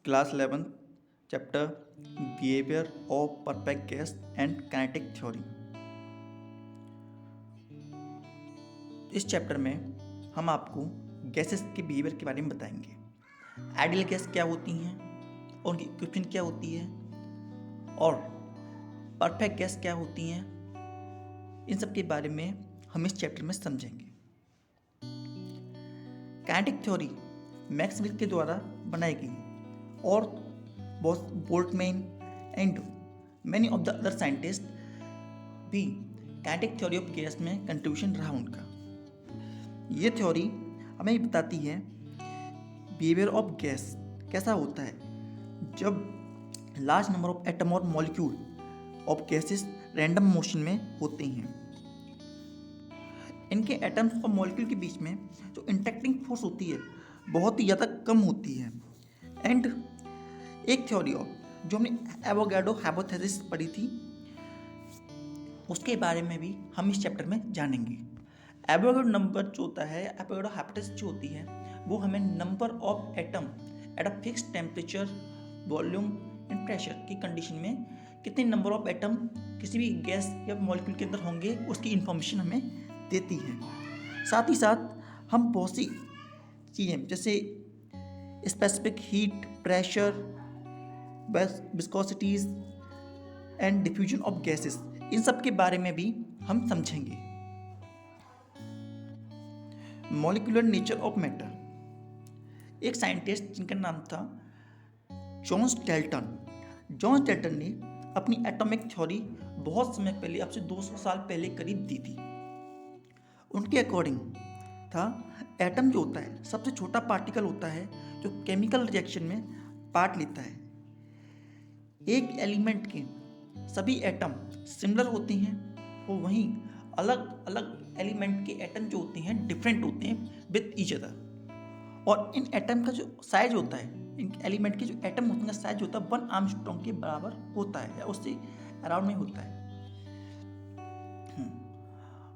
Class 11 chapter behaviour of perfect gas and kinetic theory. इस chapter में हम आपको गैसेस के बिहेवियर के बारे में बताएंगे। आइडियल गैस क्या होती हैं और उनकी इक्विपमेंट क्या होती है और परफेक्ट गैस क्या होती हैं, इन सब के बारे में हम इस चैप्टर में समझेंगे। काइनेटिक थ्योरी मैक्स विल के द्वारा बनाई गई और Boltzmann and many of the other scientist भी काइनेटिक थ्योरी ऑफ गैस में कंट्रीब्यूशन रहा उनका। ये थ्योरी हमें बताती है बिहेवियर ऑफ गैस कैसा होता है जब लार्ज नंबर ऑफ एटम और molecule of gases random motion में होते हैं। इनके एटम्स और मॉलिक्यूल के बीच में जो इंटरेक्टिंग फोर्स होती है बहुत ही ज़्यादा कम होती है। एंड एक थ्योरी और जो हमने एवोगाड्रो हाइपोथेसिस पढ़ी थी उसके बारे में भी हम इस चैप्टर में जानेंगे। एवोगाड्रो नंबर जो होता है, एवोगाड्रो हाइपोथेसिस जो होती है वो हमें number of atom at a fixed temperature, volume and pressure की कंडीशन में कितने नंबर ऑफ एटम किसी भी गैस या मॉलिक्यूल के अंदर होंगे उसकी इंफॉर्मेशन हमें देती है। साथ ही साथ हम बहुत सी चीज़ें जैसे specific heat, pressure, viscosities and diffusion of gases, इन सब के बारे में भी हम समझेंगे। Molecular nature of matter. एक साइंटिस्ट जिनका नाम था जॉन डाल्टन ने अपनी एटॉमिक थ्योरी बहुत समय पहले, अब से 200 साल पहले करीब दी थी। उनके अकॉर्डिंग था एटम जो होता है सबसे छोटा पार्टिकल होता है जो केमिकल रिएक्शन में पार्ट लेता है। एक एलिमेंट के सभी एटम सिमिलर होते हैं और वहीं अलग अलग एलिमेंट के एटम जो होते हैं डिफरेंट होते हैं विद ईच अदर। और इन एटम का जो साइज होता है, इन एलिमेंट के जो एटम होते हैं साइज होता है 1 आर्मस्ट्रॉन्ग के बराबर होता है या उससे अराउंड में होता है।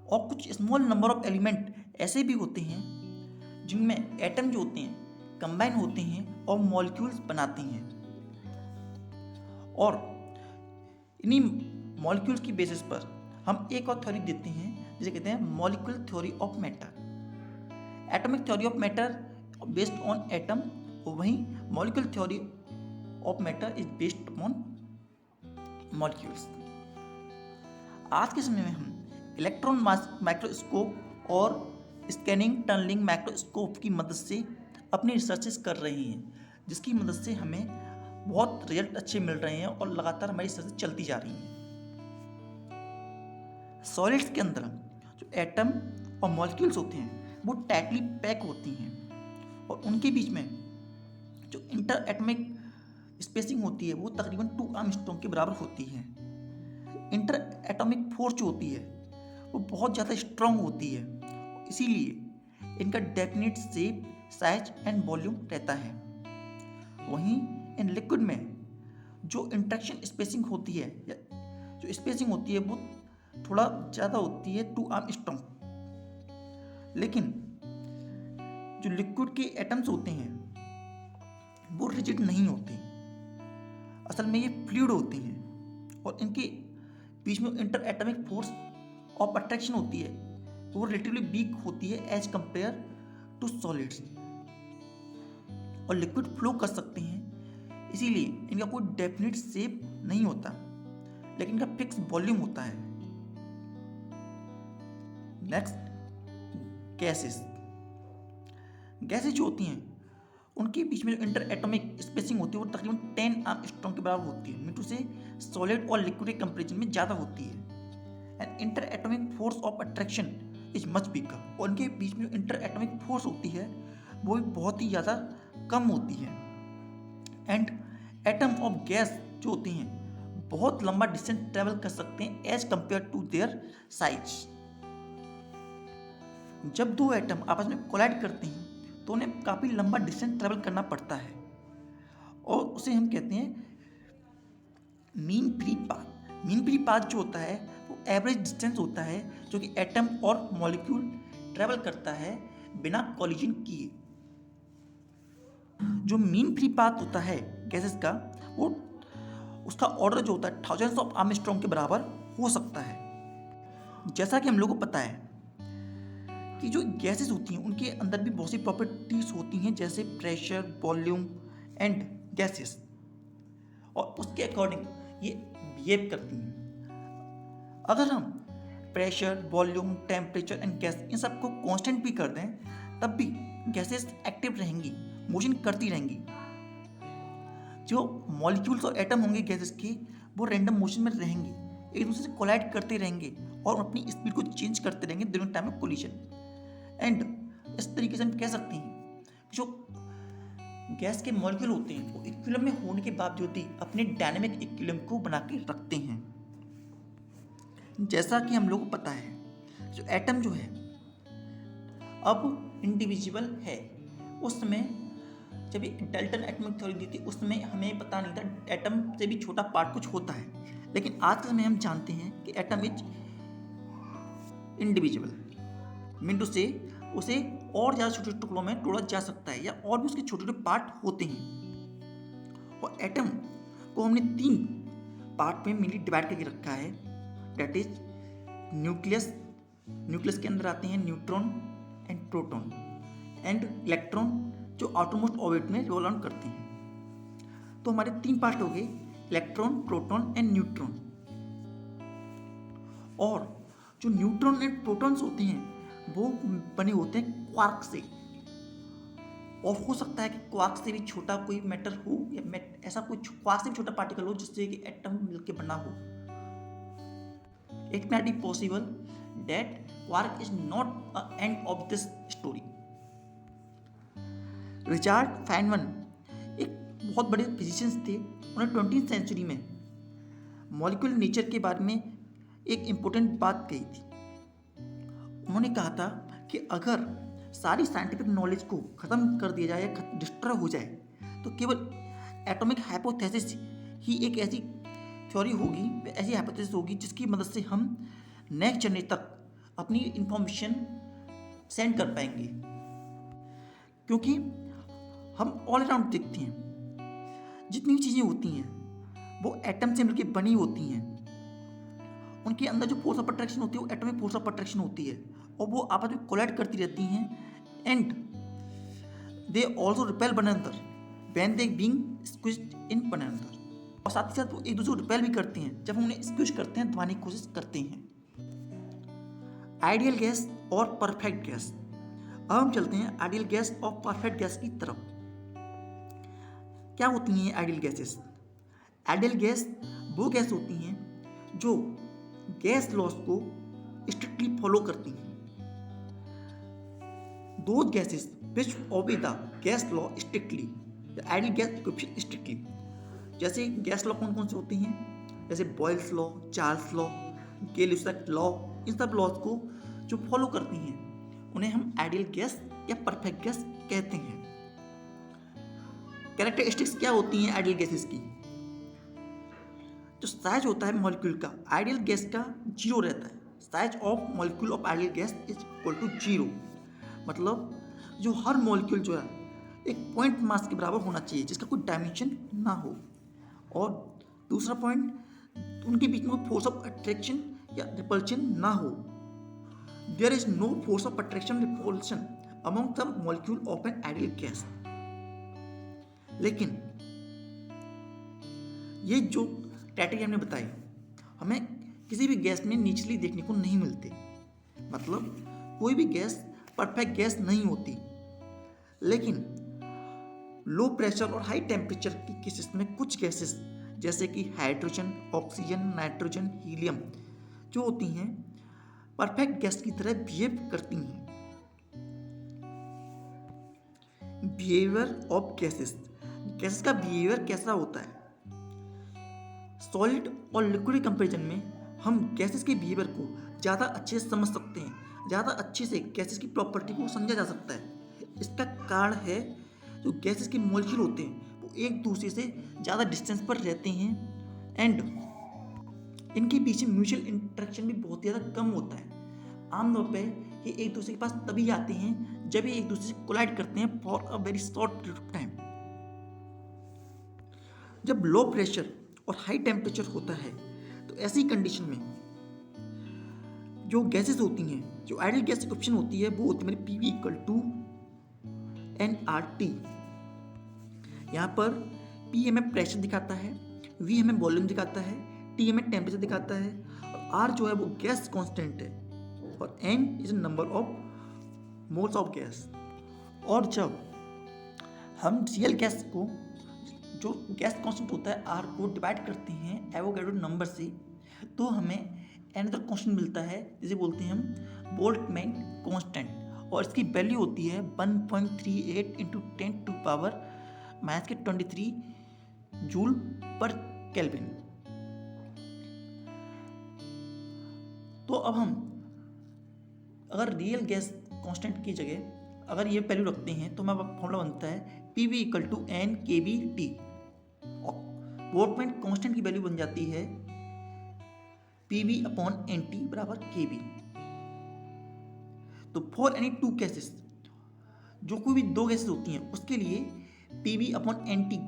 और कुछ स्मॉल नंबर ऑफ एलिमेंट ऐसे भी होते हैं जिनमें एटम जो होते हैं कंबाइन होते हैं और मॉलिक्यूल्स बनाते हैं। और इन्हीं मॉलिक्यूल्स की बेसिस पर हम एक और थ्योरी देते हैं जिसे कहते हैं molecular theory of matter. Atomic theory of matter based on atom और वहीं molecular theory of matter is based on molecules. आज के समय में हम इलेक्ट्रॉन माइक्रोस्कोप और स्कैनिंग टनलिंग माइक्रोस्कोप की मदद से अपनी रिसर्चेस कर रहे हैं, जिसकी मदद से हमें बहुत रिजल्ट अच्छे मिल रहे हैं और लगातार हमारी रिसर्च चलती जा रही है। सॉलिड्स के अंदर जो एटम और मॉलिक्यूल्स होते हैं वो टाइटली पैक होती हैं और उनके बीच में जो इंटर एटॉमिक स्पेसिंग होती है वो तकरीबन 2 आर्मस्ट्रॉन्ग के बराबर होती है। इंटर एटॉमिक फोर्स जो होती है वो बहुत ज़्यादा स्ट्रॉन्ग होती है, इसीलिए इनका definite shape, size and volume रहता है। वहीं इन लिक्विड में जो इंटरेक्शन स्पेसिंग होती है या जो स्पेसिंग होती है वो थोड़ा ज़्यादा होती है 2 आर्मस्ट्रॉन्ग। लेकिन जो लिक्विड के एटम्स होते हैं वो रिजिड नहीं होते, असल में ये फ्लूइड होते हैं और इनके बीच में inter atomic force of attraction होती है वो रिलेटिवली वीक होती है एज कंपेयर टू सॉलिड्स। और लिक्विड फ्लो कर सकते हैं, इसीलिए इनका कोई डेफिनेट शेप नहीं होता लेकिन इनका फिक्स वॉल्यूम होता है। नेक्स्ट, गैसेस जो होती हैं उनके बीच में जो इंटर एटॉमिक स्पेसिंग होती है वो तकरीबन 10 आर्मस्ट्रॉन्ग के बराबर होती है, मीटू से सॉलिड और लिक्विड के कंपेरिजन में ज़्यादा होती है। And inter atomic force of attraction is much bigger, और उनके बीच में जो इंटर एटॉमिक फोर्स होती है वो भी बहुत ही ज़्यादा कम होती है। एंड एटम ऑफ गैस जो होती हैं बहुत लंबा डिस्टेंस ट्रेवल कर सकते हैं as compare to their size. जब दो एटम आपस में कोलाइड करते हैं तो उन्हें काफ़ी लंबा डिस्टेंस ट्रेवल करना पड़ता है और उसे हम कहते हैं mean free path. Mean free path जो होता है वो एवरेज डिस्टेंस होता है जो कि एटम और मॉलिक्यूल ट्रेवल करता है बिना कॉलिजन किए। जो मीन फ्री पाथ होता है गैसेस का वो उसका ऑर्डर जो होता है थाउजेंड्स ऑफ आर्मस्ट्रॉन्ग के बराबर हो सकता है। जैसा कि हम लोगों को पता है कि जो गैसेस होती हैं उनके अंदर भी बहुत सी प्रॉपर्टीज होती हैं, जैसे प्रेशर, वॉल्यूम एंड गैसेस, और उसके अकॉर्डिंग ये बिहेव करती हैं। अगर हम pressure, volume, temperature and gas in सबको कांस्टेंट भी कर दें तब भी गैसेस एक्टिव रहेंगी, मोशन करती रहेंगी। जो मॉलिक्यूल्स और एटम होंगे गैसेस के, वो रैंडम मोशन में रहेंगे, एक दूसरे से कोलाइड करते रहेंगे और अपनी स्पीड को चेंज करते रहेंगे during time of collision. And इस तरीके से हम कह सकते हैं जो गैस के मॉलिक्यूल होते हैं वो इक्विलिब्रियम में होने के बावजूद भी अपने डायनेमिक इक्विलिब्रियम को बना के रखते हैं। जैसा कि हम लोग को पता है जो एटम जो है अब इंडिविजुअल है। उस समय जब ये डाल्टन एटॉमिक थ्योरी दी थी उस समय हमें पता नहीं था एटम से भी छोटा पार्ट कुछ होता है, लेकिन आज के समय हम जानते हैं कि atom is individual, mean to say उसे और ज़्यादा छोटे टुकड़ों में तोड़ा जा सकता है या और भी उसके छोटे छोटे पार्ट होते हैं। और एटम को हमने 3 पार्ट में मेनली डिवाइड करके रखा है, डेट इज न्यूक्लियस। न्यूक्लियस के अंदर आते हैं neutron and proton and electron जो आउटरमोस्ट ऑर्बिट में रोल ऑन करते हैं। तो हमारे 3 पार्ट हो गए, इलेक्ट्रॉन, प्रोटॉन एंड न्यूट्रॉन। और जो न्यूट्रॉन एंड प्रोटॉन्स होते हैं वो बने होते हैं क्वार्क से, और हो सकता है कि क्वार्क से भी छोटा कोई मैटर हो या ऐसा कोई क्वार्क से भी छोटा पार्टिकल हो जिससे कि एटम मिलकर बना हो। It can be possible that quark is not a end of this story. Richard Feynman एक बहुत बड़े फिजिशियंस थे, उन्होंने 20वीं सेंचुरी में मॉलिक्यूलर नेचर के बारे में एक इम्पोर्टेंट बात कही थी। उन्होंने कहा था कि अगर सारी साइंटिफिक नॉलेज को ख़त्म कर दिया जाए या डिस्ट्रॉय हो जाए तो केवल एटॉमिक हाइपोथेसिस ही एक ऐसी थ्योरी होगी, ऐसी हाइपोथेसिस होगी जिसकी मदद से हम नेक्स्ट जनरेशन तक अपनी इंफॉर्मेशन सेंड कर पाएंगे। क्योंकि हम ऑल अराउंड देखते हैं जितनी भी चीज़ें होती हैं वो एटम से मिलकर बनी होती हैं। उनके अंदर जो फोर्स ऑफ अट्रैक्शन होती है वो एटॉमिक फोर्स ऑफ अट्रैक्शन होती है और वो आपस में कोलाइड करती रहती हैं and they also repel one another when they being squeezed in one another. और साथ ही साथ वो एक दूसरे को रिपेल भी करती हैं जब हम उन्हें स्क्विज करते हैं, दबाने की कोशिश करते हैं। आइडियल गैस और परफेक्ट गैस। अब हम चलते हैं आइडियल गैस और परफेक्ट गैस की तरफ। क्या होती हैं आइडियल गैसेस? आइडियल गैस वो गैस होती हैं जो गैस लॉज को स्ट्रिक्टली फॉलो करती हैं। Those gases which obey the gas law strictly, the ideal gas equation strictly। जैसे गैस लॉ कौन कौन से होते हैं, जैसे Boyle's law, Charles law, Galileo law, इन सब लॉज को जो फॉलो करती हैं उन्हें हम आइडियल गैस या परफेक्ट गैस कहते हैं। कैरेक्टरिस्टिक्स क्या होती हैं आइडियल गैसेस की? जो साइज होता है मॉलिक्यूल का आइडियल गैस का 0 रहता है। Size of molecule of ideal gas is equal to 0, मतलब जो हर मॉलिक्यूल जो है एक पॉइंट मास के बराबर होना चाहिए जिसका कोई डायमेंशन ना हो। और दूसरा पॉइंट, उनके बीच में फोर्स ऑफ अट्रैक्शन या रिपल्शन ना हो। There is no force of attraction repulsion among the molecule of an ideal gas. लेकिन ये जो क्राइटेरिया हमने बताए हमें किसी भी गैस में नेचुरली देखने को नहीं मिलते, मतलब कोई भी गैस परफेक्ट गैस नहीं होती। लेकिन लो प्रेशर और हाई टेम्परेचर की केसेस में कुछ गैसेस जैसे कि हाइड्रोजन, ऑक्सीजन, नाइट्रोजन, हीलियम जो होती हैं परफेक्ट गैस की तरह बिहेव करती हैं। Behaviour of gases. गैसेस का बिहेवियर कैसा होता है? सॉलिड और लिक्विड कंपैरिजन में हम गैसेस के बिहेवियर को ज़्यादा अच्छे से समझ सकते हैं, ज़्यादा अच्छे से गैसेस की प्रॉपर्टी को समझा जा सकता है। इसका कारण है जो गैसेस के मॉलिक्यूल होते हैं वो एक दूसरे से ज़्यादा डिस्टेंस पर रहते हैं एंड इनके बीच में म्यूचुअल इंटरेक्शन भी बहुत ज़्यादा कम होता है। आमतौर पे ये एक दूसरे के पास तभी आते हैं जब ये एक दूसरे से कोलाइड करते हैं for a very short period of time. जब लो प्रेशर और हाई टेम्परेचर होता है तो ऐसी कंडीशन में जो गैसेस होती हैं, जो आइडियल गैस इक्वेशन होती है, वो होती है मेरी PV इक्वल टू nRT। यहाँ पर P हमें प्रेशर दिखाता है, V हमें वॉल्यूम दिखाता है, T हमें टेम्परेचर दिखाता है, और R जो है वो गैस कांस्टेंट है, और N is number of moles of gas. और जब हम रियल गैस को, जो गैस कांस्टेंट होता है R को, डिवाइड करते हैं एवोगैड्रो नंबर से, तो हमें अनदर कांस्टेंट मिलता है, जिसे बोलते हैं हम बोल्ट्जमैन कांस्टेंट, और इसकी वैल्यू होती है 1.38 इंटू 10⁻⁻23 जूल पर केल्विन। तो अब हम अगर रियल गैस कांस्टेंट की जगह अगर ये वैल्यू रखते हैं तो हमारा फॉर्मूला बनता है PV इक्वल टू NkBT, और बोल्ट्जमैन कांस्टेंट की वैल्यू बन जाती है PV अपॉन NT बराबर KB। तो फॉर एनी टू गैसेस, जो कोई भी दो गैसेस होती हैं, उसके लिए PV अपॉन NT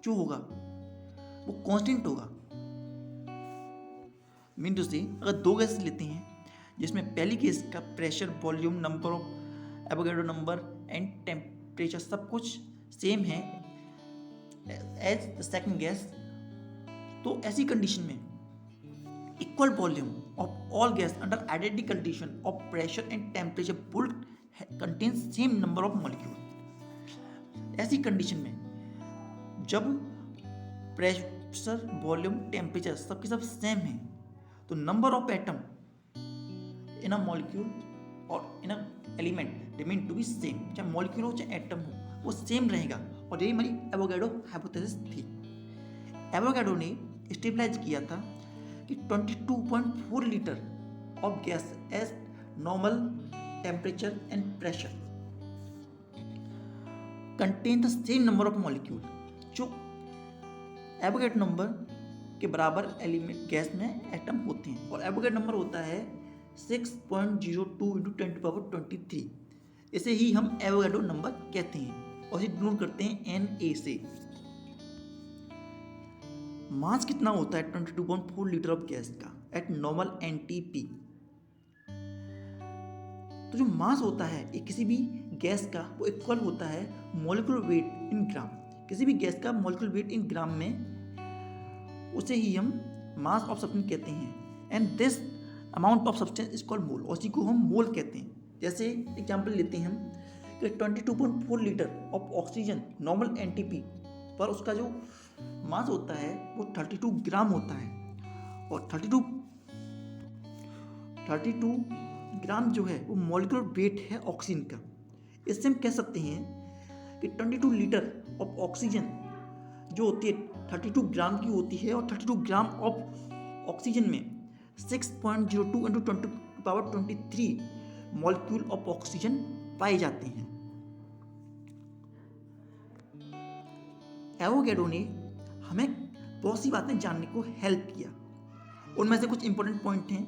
जो होगा वो कांस्टेंट होगा। मीन टू से अगर दो गैसेस लेते हैं जिसमें पहली गैस का pressure, volume, number of Avogadro number and temperature सब कुछ सेम है एज द सेकंड गैस, तो ऐसी कंडीशन में equal volume of all gas under identity condition of pressure and temperature would contain same number of molecule। ऐसी condition में जब pressure, volume, temperature सबके सब सेम है, तो number of atom in a molecule और in a element remain to be same. चाहे molecule हो चाहे एटम हो, वो सेम रहेगा। और यही हमारी एवोगैड्रो हाइपोथेसिस थी। एवोगैड्रो ने स्टेबलाइज किया था कि 22.4 litre of gas as normal temperature and pressure contain the same number of molecule, जो एवोगैड्रो नंबर के बराबर एलिमेंट गैस में एटम होते हैं। और एवोगैड्रो नंबर होता है 6.02 इंटू 10⁻23। इसे ही हम एवोगैड्रो नंबर कहते हैं और इसे डिनोट करते हैं Na से। मास कितना होता है 22.4 लीटर ऑफ गैस का एट नॉर्मल NTP। तो जो मास होता है ये किसी भी गैस का, वो इक्वल होता है मॉलिक्यूलर वेट इन ग्राम। किसी भी गैस का मॉलिक्यूलर वेट इन ग्राम में, उसे ही हम मास ऑफ सब्सटेंस कहते हैं। And this amount of substance is called mole, और इसी को हम मोल कहते हैं। जैसे एग्जांपल लेते हैं हम कि 22.4 litre of oxygen normal NTP पर उसका जो मास होता है वो 32 ग्राम होता है, और 32 ग्राम जो है वो मॉलिक्यूलर वेट है ऑक्सीजन का। इससे हम कह सकते हैं कि 22 लीटर ऑफ ऑक्सीजन जो होती है 32 ग्राम की होती है, और 32 ग्राम ऑफ ऑक्सीजन में 6.02 इंटू 10⁻23 मॉलिक्यूल ऑफ ऑक्सीजन पाए जाते हैं। एवोगैड्रो ने हमें बहुत सी बातें जानने को हेल्प किया। उनमें से कुछ इंपॉर्टेंट पॉइंट हैं।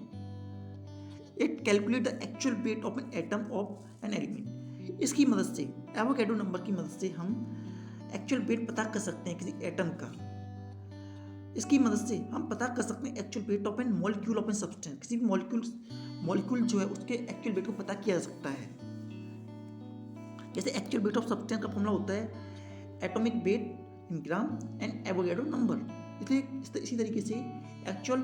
It calculate the actual weight of an atom of an element. इसकी मदद से, एवोगैड्रो नंबर की मदद से हम एक्चुअल वेट पता कर सकते हैं किसी एटम का। इसकी मदद से हम पता कर सकते हैं actual weight of an molecule of an substance. किसी भी मॉलिक्यूल जो है उसके एक्चुअल वेट को पता किया जा सकता है। जैसे एक्चुअल वेट ऑफ सब्सटेंस का फॉर्मूला होता है atomic weight in gram and Avogadro number. इसलिए इसी तरीके से actual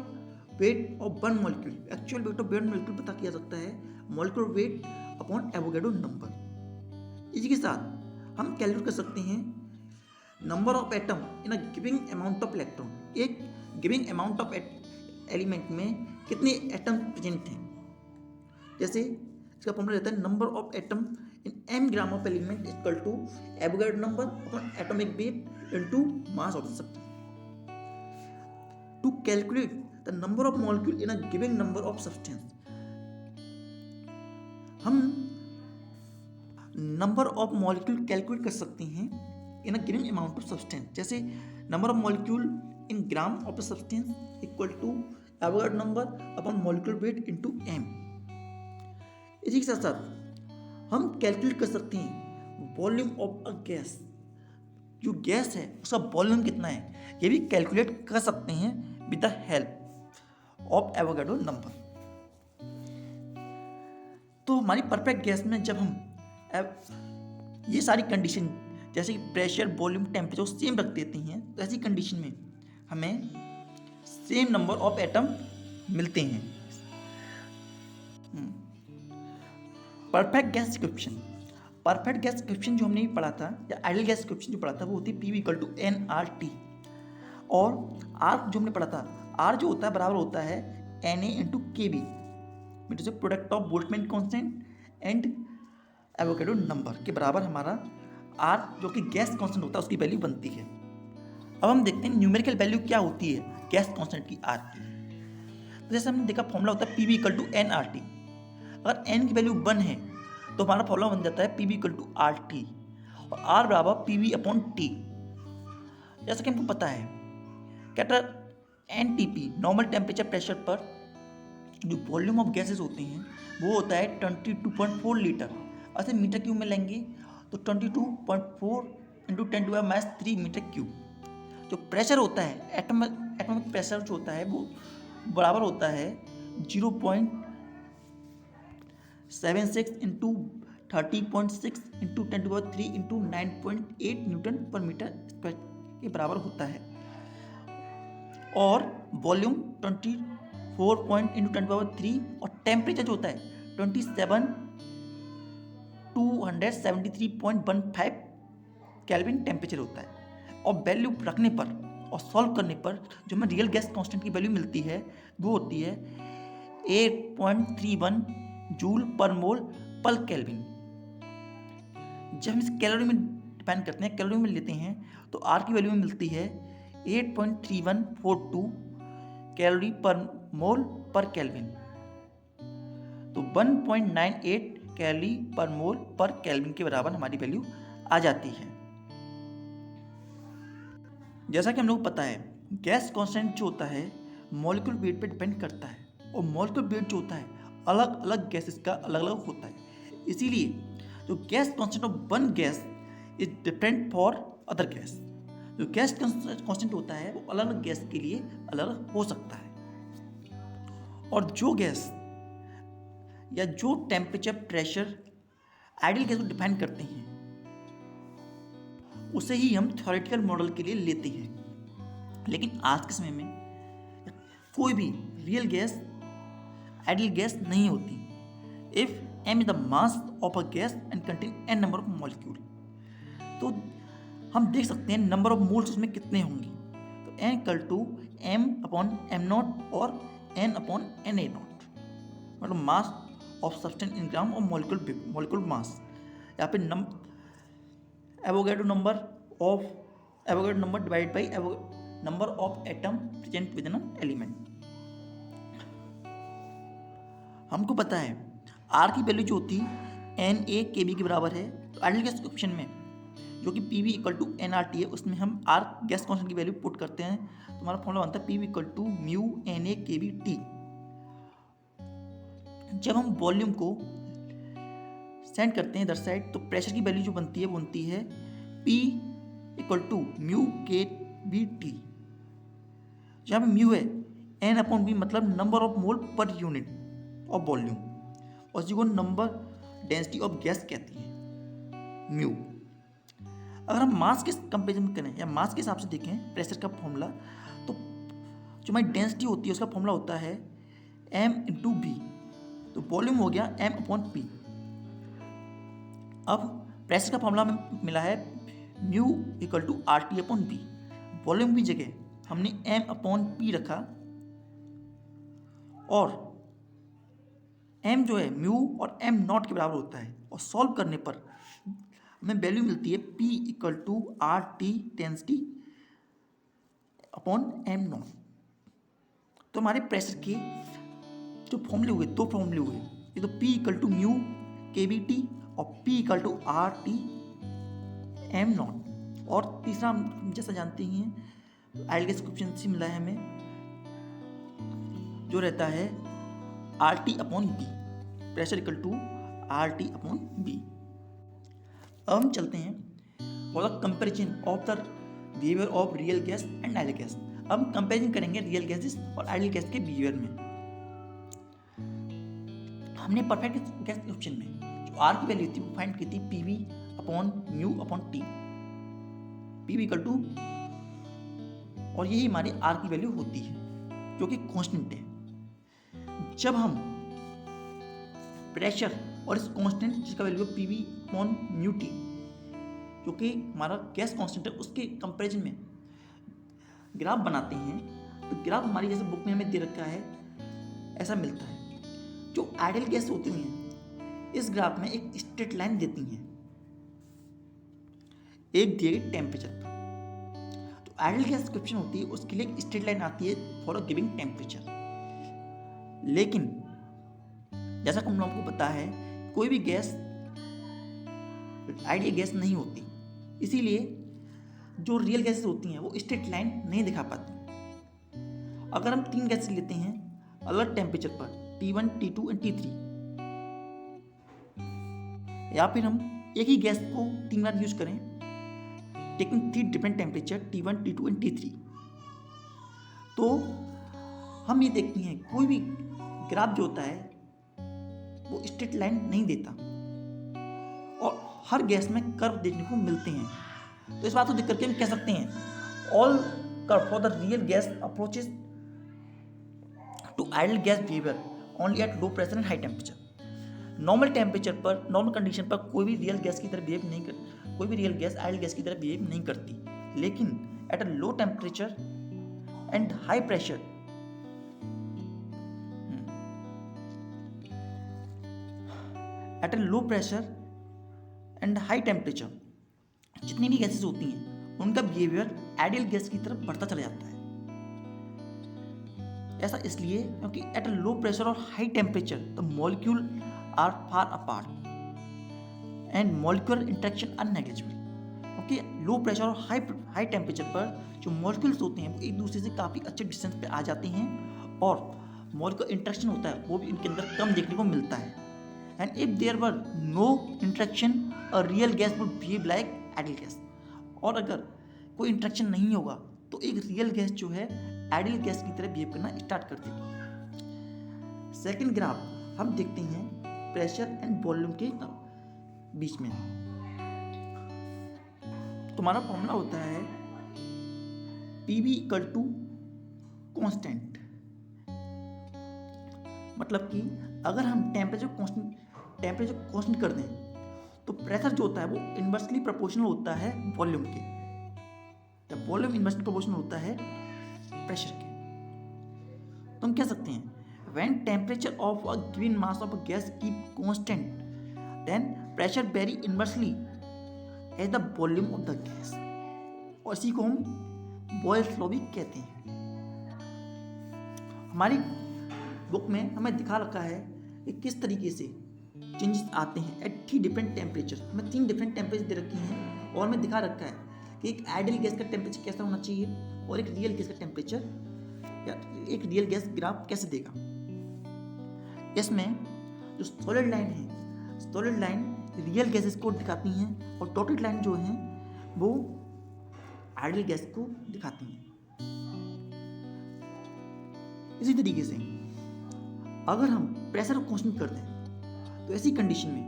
weight of one molecule, actual weight of one molecule पता किया जा सकता है molecular weight upon Avogadro number. इसी के साथ हम कैलकुलेट कर सकते हैं number of atom in a giving amount of electron. एक गिविंग अमाउंट ऑफ एलिमेंट में कितने एटम प्रेजेंट हैं। जैसे इसका फॉर्मूला रहता है number of atom in m gram of element equal to Avogadro number upon atomic weight into mass of the substance. To calculate the number of molecule in a giving number of substance, हम number of molecule calculate कर सकते हैं in a giving amount of substance. जैसे number of molecule in gram of the substance equal to Avogadro number upon molecular weight into m। इसी के साथ हम calculate कर सकते हैं वॉल्यूम ऑफ अ गैस। जो गैस है उसका वॉल्यूम कितना है ये भी कैलकुलेट कर सकते हैं with the help of Avogadro number. तो हमारी परफेक्ट गैस में जब हम ये सारी कंडीशन जैसे कि प्रेशर, वॉल्यूम, टेम्परेचर सेम रख देती हैं, तो ऐसी कंडीशन में हमें सेम नंबर ऑफ एटम मिलते हैं। Perfect gas description, perfect gas description जो हमने भी पढ़ा था या आइडियल गैस डिस्क्रिप्शन जो पढ़ा था वो होती है PV इक्वल टू NRT, और R जो हमने पढ़ा था, R जो होता है बराबर होता है Na into KB, meet is product of Boltzmann constant and Avogadro number के बराबर हमारा R जो कि गैस कांस्टेंट होता है उसकी वैल्यू बनती है। अब हम देखते हैं न्यूमेरिकल वैल्यू क्या होती है गैस कांस्टेंट की R की। तो जैसे हमने देखा फॉर्मूला होता है PV इक्वल टू NRT, अगर n की वैल्यू 1 है तो हमारा फॉर्मूला बन जाता है PV इक्वल टू RT और R बराबर PV अपॉन T। जैसा कि हमको पता है कहता NTP नॉर्मल टेम्परेचर प्रेशर पर जो वॉल्यूम ऑफ गैसेस होते हैं वो होता है 22.4 लीटर। ऐसे मीटर क्यूब में लेंगे तो 22.4 इंटू 10⁻³ मीटर क्यूब। जो प्रेशर होता है एटॉमिक प्रेशर जो होता है वो बराबर होता है 0.76 इंटू 30.6 इंटू 10⁻³ इंटू 9.8 न्यूटन पर मीटर स्क्वायर के बराबर होता है। और वॉल्यूम 24 पॉइंट इंटू 10⁻³ और टेम्परेचर जो होता है 273.15 केल्विन टेम्परेचर होता है। और वैल्यू रखने पर और सॉल्व करने पर जो हमें रियल गैस कांस्टेंट की वैल्यू मिलती है वो होती है 8.31 जूल पर मोल पर केल्विन। जब हम इस कैलोरी में डिपेंड करते हैं, कैलोरी में लेते हैं तो आर की वैल्यू में मिलती है 8.3142 कैलोरी पर मोल पर केल्विन। तो 1.98 कैलोरी पर मोल पर केल्विन के बराबर हमारी वैल्यू आ जाती है। जैसा कि हम लोग पता है गैस कांस्टेंट जो होता है मॉलिक्यूल वेट पे डिपेंड करता है, और मॉलिक्यूल वेट जो होता है अलग अलग गैसेस का अलग अलग होता है। इसीलिए जो gas constant of one gas is different for other gas. जो गैस कांस्टेंट होता है वो अलग अलग गैस के लिए अलग हो सकता है। और जो गैस या जो टेम्परेचर, प्रेशर आइडियल गैस को डिफाइन करते हैं उसे ही हम थ्योरेटिकल मॉडल के लिए लेते हैं। लेकिन आज के समय में कोई भी रियल गैस आइडियल गैस नहीं होती। If m is the mass of a gas and contain n number of molecule, तो हम देख सकते हैं नंबर ऑफ मोल्स उसमें कितने होंगे। तो n equal to m upon m0 और n अपॉन na0, मतलब मास ऑफ सब्सटेंस इन ग्राम और मॉलिक्यूल मास। यहाँ पे Avogadro number divide by number of atom present with an element. हमको पता है R की वैल्यू जो होती है NaKB के बराबर है। तो आइडियल गैस इक्वेशन में जो कि PV इक्वल टू NRT है उसमें हम R गैस कांस्टेंट की वैल्यू पुट करते हैं तो हमारा फॉर्मूला बनता है PV equal to mu NaKBT। जब हम वॉल्यूम को सेंड करते हैं इधर साइड तो प्रेशर की वैल्यू जो बनती है वो बनती है P equal to mu KBT। जहाँ पे म्यू है N अपॉन B मतलब नंबर ऑफ मोल पर यूनिट ऑफ वॉल्यूम, और जिसको नंबर डेंसिटी ऑफ गैस कहती है म्यू। अगर हम मास के कंपेरिजन करें या मास के हिसाब से देखें प्रेशर का फॉर्मूला, तो जो हमारी डेंसिटी होती है उसका फॉर्मूला होता है m इंटू बी। तो वॉल्यूम हो गया m अपॉन पी। अब प्रेशर का फॉर्मूला हमें मिला है mu equal to R T upon B. Volume की जगह हमने m अपॉन पी रखा, और m जो है म्यू और m नॉट के बराबर होता है, और सॉल्व करने पर हमें वैल्यू मिलती है p equal to R T density upon m naught. तो हमारे प्रेशर के जो फॉर्मूले हुए, दो फॉर्मूले हुए, ये तो p equal to mu KBT और p equal to R T m naught. और तीसरा हम जैसा जानते ही हैं आइडियल गैस कोएफिशिएंट से मिला है हमें जो रहता है R T upon B, pressure equal to R T upon B. अब हम चलते हैं for the comparison of the behaviour of real gas and ideal gas. अब हम कंपेरिजन करेंगे रियल गैसेस और आइडियल गैस के बिहेवियर में। हमने परफेक्ट गैस ऑप्शन में जो आर की वैल्यू थी वो फाइंड की थी PV upon mu upon T, PV equal to, और यही हमारी आर की वैल्यू होती है जो कि कांस्टेंट है। जब हम प्रेशर और इस कांस्टेंट जिसका वैल्यू है पीवी अपॉन म्यू टी जो कि हमारा गैस कांस्टेंट है उसके कंपैरिजन में ग्राफ बनाते हैं, तो ग्राफ हमारी जैसे बुक में हमें दे रखा है ऐसा मिलता है। जो आइडियल गैस होती हैं इस ग्राफ में एक स्ट्रेट लाइन देती हैं एक दिए गए टेम्परेचर पर। तो आइडियल गैस क्वेश्चन होती है उसके लिए एक स्ट्रेट लाइन आती है फॉर अ गिविंग टेम्परेचर। लेकिन जैसा कि हम लोगों को पता है कोई भी गैस आइडियल गैस नहीं होती, इसीलिए जो रियल गैसेस होती हैं वो स्ट्रेट लाइन नहीं दिखा पाती। अगर हम 3 गैसेस लेते हैं अलग टेम्परेचर पर T1, T2 एंड T3, या फिर हम एक ही गैस को 3 बार यूज करें taking 3 different temperature T1, T2 and T3, तो हम ये देखते हैं कोई भी ग्राफ जो होता है वो स्ट्रेट लाइन नहीं देता और हर गैस में कर्व देखने को मिलते हैं। तो इस बात को देख करके हम कह सकते हैं all curve for the real gas approaches to ideal gas behaviour only at low pressure and high temperature. Normal temperature पर, नॉर्मल कंडीशन पर कोई भी रियल गैस की तरह बिहेव नहीं कर, कोई भी रियल गैस आइडियल गैस की तरह बिहेव नहीं करती, लेकिन eight a low temperature and high pressure at a low pressure and high temperature जितनी भी गैसेस होती हैं उनका बिहेवियर आइडियल गैस की तरफ बढ़ता चला जाता है। ऐसा इसलिए क्योंकि एट अ लो प्रेशर और high temperature the molecule are far apart and molecular interaction are negligible. क्योंकि लो प्रेशर और हाई टेम्परेचर पर जो मॉलिक्यूल्स होते हैं वो एक दूसरे से काफ़ी अच्छे डिस्टेंस पे आ जाते हैं और मॉलिक्यूलर इंटरेक्शन होता है वो भी इनके अंदर कम देखने को मिलता है। And if there were no interaction, a real gas would behave like ideal gas. और अगर कोई इंट्रैक्शन नहीं होगा तो एक रियल गैस जो है आइडियल गैस की तरह बिहेव करना स्टार्ट कर देगी। सेकेंड ग्राफ हम देखते हैं प्रेशर एंड वॉल्यूम के बीच में। तुम्हारा फॉर्मूला होता है PV इक्वल टू कॉन्स्टेंट, मतलब कि अगर हम टेम्परेचर कांस्टेंट कर दें तो प्रेशर जो होता है वो इन्वर्सली प्रोपोर्शनल होता है वॉल्यूम के, जब वॉल्यूम इन्वर्सली प्रोपोर्शनल होता है प्रेशर के। तो हम कह सकते हैं when temperature of a given mass of a gas keep constant then pressure vary inversely as the volume of the gas, और इसी को हम बॉयल्स लॉ भी कहते हैं। हमारी बुक में हमें दिखा रखा है कि किस तरीके से चेंजेस आते हैं एट 3 डिफरेंट टेम्परेचर। हमें 3 डिफरेंट टेम्परेचर दे रखी हैं और हमें दिखा रखा है कि एक आइडियल गैस का टेम्परेचर कैसा होना चाहिए और एक रियल गैस का टेम्परेचर या एक रियल गैस ग्राफ कैसे देगा। इसमें जो सॉलिड लाइन है, सॉलिड लाइन रियल गैसेस को दिखाती हैं और डॉटेड लाइन जो है वो आइडियल गैस को दिखाती हैं। इसी तरीके से अगर हम प्रेशर को कांस्टेंट कर दें तो ऐसी कंडीशन में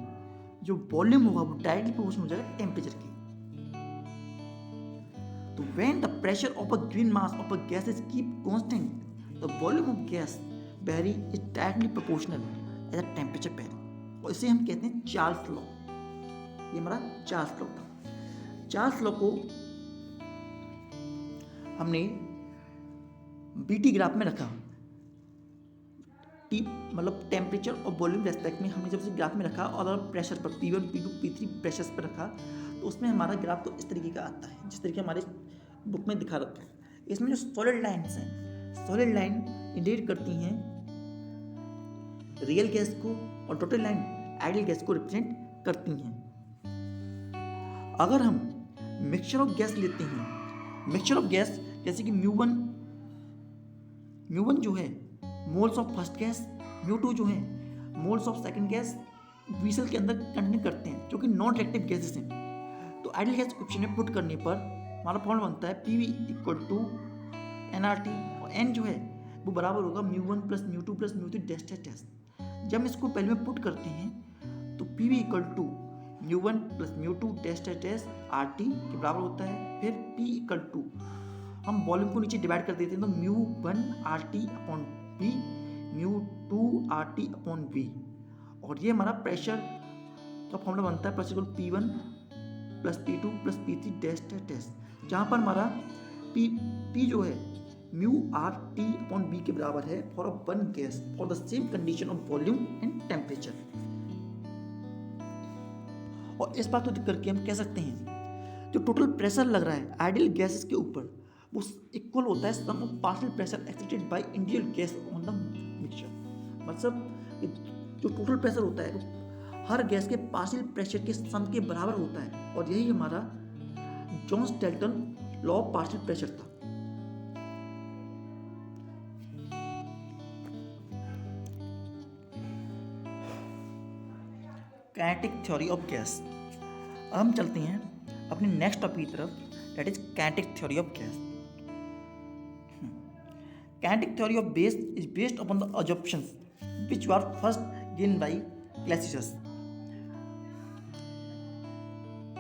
जो वॉल्यूम होगा वो डायरेक्टली प्रोपोर्शनल हो जाएगा टेम्परेचर के। तो when the pressure of a given mass of a gas is keep constant the volume of gas vary is directly proportional as a temperature vary, और इसे हम कहते हैं चार्ल्स लॉ। ये हमारा चार्ल्स लॉ था। चार्ल्स लॉ को हमने बीटी ग्राफ में रखा, टी मतलब टेम्परेचर और वॉल्यूम रेस्पेक्ट में हमने जब उसे ग्राफ में रखा और अगर प्रेशर पर P1, P2, P3 प्रेशर्स पर रखा तो उसमें हमारा ग्राफ तो इस तरीके का आता है जिस तरीके हमारे बुक में दिखा रखा है। इसमें जो सॉलिड लाइन्स हैं, सॉलिड लाइन इंडिकेट करती हैं रियल गैस को और डॉटेड लाइन आइडियल गैस को रिप्रेजेंट करती हैं। अगर हम मिक्सचर ऑफ गैस लेते हैं, मिक्सचर ऑफ गैस जैसे कि म्यू1 जो है मोल्स ऑफ फर्स्ट गैस, म्यू2 जो है moles of second gas whistle के अंदर कंटेन करते हैं जो कि नॉन रिएक्टिव गैसेस हैं। तो आइडियल गैस इक्वेशन में पुट करने पर हमारा फॉर्मूला बनता है PV इक्वल टू nRT, और n जो है वो बराबर होगा μ1 plus μ2 plus μ3 dash dash dash. जब हम इसको पहले में पुट करते हैं तो PV equal to μ1 plus μ2 dash dash dash RT के बराबर होता है। फिर P इक्वल टू हम वॉल्यूम को नीचे डिवाइड कर देते हैं तो μ1 RT upon P, μ2 RT upon V, और ये हमारा प्रेशर का फॉर्मूला बनता है pressure equal P1 plus P2 plus P3 dash dash dash, जहाँ पर हमारा P जो है mu R T upon V के बराबर है for a one gas for the same condition of volume and temperature. और इस बात को करके हम कह सकते हैं जो टोटल प्रेशर लग रहा है आइडियल गैसेस के ऊपर वो इक्वल होता है sum of partial pressure exerted by individual gas on the mixture. मतलब जो टोटल प्रेशर होता है वो हर गैस के पार्शियल प्रेशर के सम के बराबर होता है, और यही हमारा Johns Dalton law of partial pressure था। Kinetic theory of gas. अब हम चलते हैं अपने नेक्स्ट टॉपिक की तरफ, that is kinetic theory of gas. Kinetic theory of gas is based upon the assumptions which were first given by Clausius।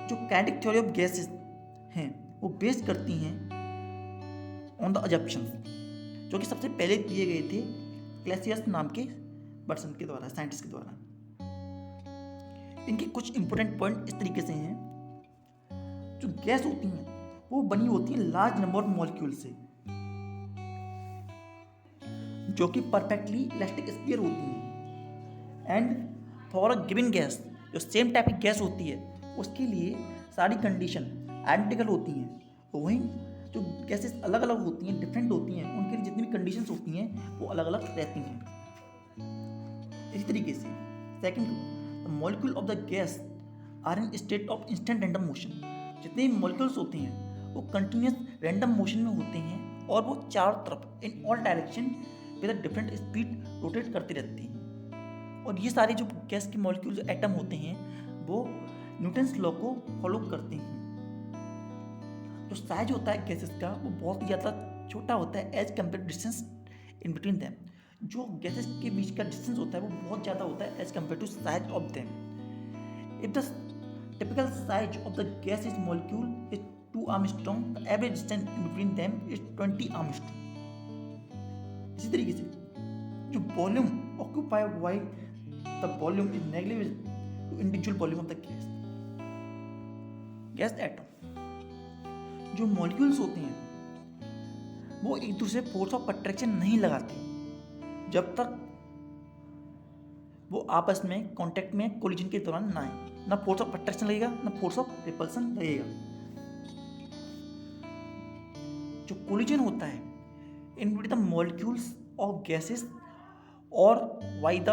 जो kinetic theory of gases हैं वो बेस्ड करती हैं ऑन द assumptions, जो कि सबसे पहले दिए गए थे क्लैसियस नाम के पर्सन के द्वारा, साइंटिस्ट के द्वारा। इनके कुछ इंपॉर्टेंट पॉइंट इस तरीके से हैं, जो गैस होती हैं वो बनी होती हैं लार्ज नंबर ऑफ मॉलिक्यूल से, जो कि परफेक्टली इलास्टिक स्फीयर होती हैं। And for a given gas, जो सेम टाइप की गैस होती है उसके लिए सारी कंडीशन आइडेंटिकल होती हैं, तो वहीं जो गैसेस अलग अलग होती हैं, डिफरेंट होती हैं, उनके लिए जितनी भी कंडीशंस होती हैं वो अलग अलग रहती हैं। इसी तरीके से second, molecule of the gas are in state of instant random motion. जितने भी मॉलिक्यूल्स होते हैं वो कंटिन्यूस रैंडम मोशन में होते हैं, और वो चारों तरफ in all direction with a different speed rotate करते रहते हैं। और ये सारे जो गैस के मॉलिक्यूल जो एटम होते हैं वो न्यूटन्स लॉ को फॉलो करते हैं। जो साइज होता है गैसेस का वो बहुत ही ज़्यादा छोटा होता है as compare distance in between them. जो गैसेस के बीच का डिस्टेंस होता है वो बहुत ज़्यादा होता है as compared to size of them. If the typical size of the gas is molecule is 2 angstrom, the average distance in between them is 20 angstrom. इसी तरीके से जो volume occupied by the volume is negligible to individual volume of the gas atom. जो molecules होते हैं वो एक दूसरे फोर्स ऑफ अट्रैक्शन नहीं लगाते जब तक वो आपस में कांटेक्ट में कोलिजन के दौरान ना आए। ना फोर्स ऑफ अट्रैक्शन लगेगा ना फोर्स ऑफ रिपल्सन लगेगा। जो कोलिजन होता है in between the molecules of gases और by the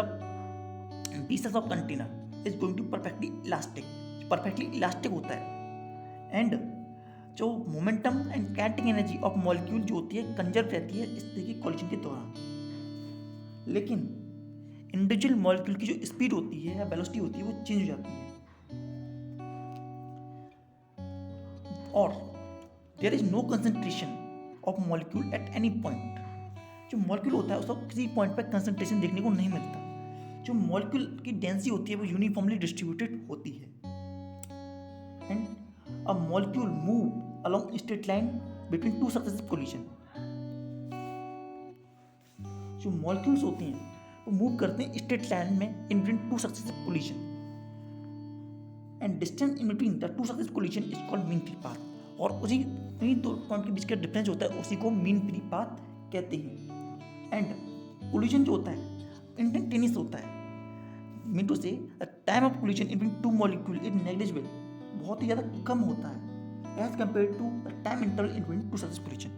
pieces of container is going to perfectly elastic होता है। एंड जो momentum and kinetic energy of molecule जो होती है कंजर्व रहती है इस तरह की कोलिजन के दौरान। लेकिन इंडिविजुअल मॉलिक्यूल की जो स्पीड होती है या वेलोसिटी होती है वो चेंज हो जाती है, और there is no concentration of molecule at any point. जो मॉलिक्यूल होता है उसको किसी पॉइंट पर कंसंट्रेशन देखने को नहीं मिलता। जो मॉलिक्यूल की डेंसिटी होती है वो यूनिफॉर्मली डिस्ट्रीब्यूटेड होती है। And a molecule move along straight line between two successive collision। जो मॉलिक्यूल्स होते हैं वो मूव करते हैं स्ट्रेट लाइन में इन between two successive collision, and distance in between the two successive collision is called mean free path. और उसी दो पॉइंट के बीच का डिफरेंस होता है उसी को मीन फ्री पाथ कहते हैं। एंड कोलिजन जो होता है इंस्टेंटेनियस होता है, mean to say the time of collision in between two molecule is negligible, बहुत ही ज़्यादा कम होता है as compared to the time interval in between two successive collision.